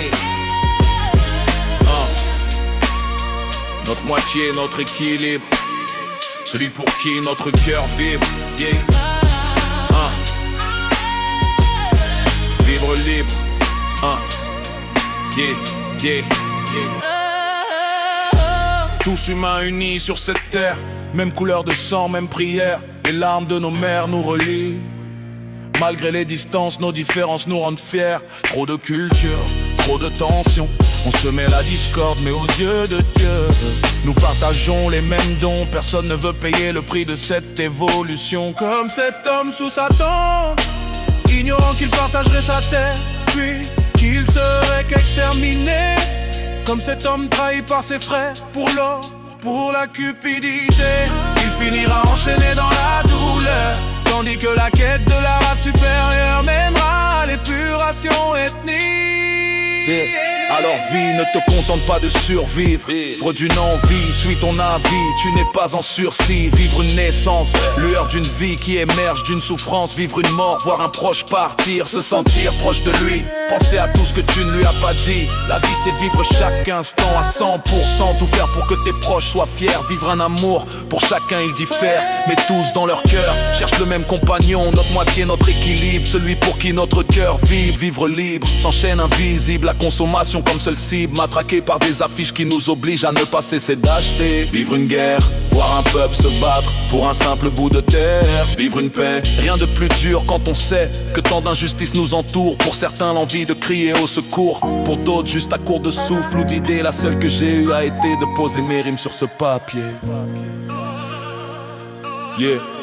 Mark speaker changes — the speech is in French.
Speaker 1: yeah. Notre moitié, notre équilibre, celui pour qui notre cœur vibre, yeah. Vivre libre, yeah, yeah, yeah. Tous humains unis sur cette terre, même couleur de sang, même prière. Les larmes de nos mères nous relient. Malgré les distances, nos différences nous rendent fiers. Trop de culture, trop de tension. On se met la discorde, mais aux yeux de Dieu, nous partageons les mêmes dons. Personne ne veut payer le prix de cette évolution. Comme cet homme sous sa tente, ignorant qu'il partagerait sa terre, puis qu'il serait qu'exterminé. Comme cet homme trahi par ses frères pour l'or, pour la cupidité. Il finira enchaîné dans la douleur, tandis que la quête de la race supérieure mènera à l'épuration ethnique. Alors vie, ne te contente pas de survivre. Vivre d'une envie, suis ton avis, tu n'es pas en sursis. Vivre une naissance, lueur d'une vie qui émerge d'une souffrance. Vivre une mort, voir un proche partir, se sentir proche de lui. Penser à tout ce que tu ne lui as pas dit. La vie c'est vivre chaque instant à 100%. Tout faire pour que tes proches soient fiers. Vivre un amour, pour chacun il diffère, mais tous dans leur cœur cherchent le même compagnon. Notre moitié, notre équilibre, celui pour qui notre cœur vibre. Vivre libre, sans chaîne invisible, la consommation comme seule cible, matraqué par des affiches qui nous obligent à ne pas cesser d'acheter. Vivre une guerre, voir un peuple se battre pour un simple bout de terre. Vivre une paix, rien de plus dur quand on sait que tant d'injustices nous entourent. Pour certains l'envie de crier au secours, pour d'autres juste à court de souffle ou d'idées. La seule que j'ai eue a été de poser mes rimes sur ce papier. Yeah.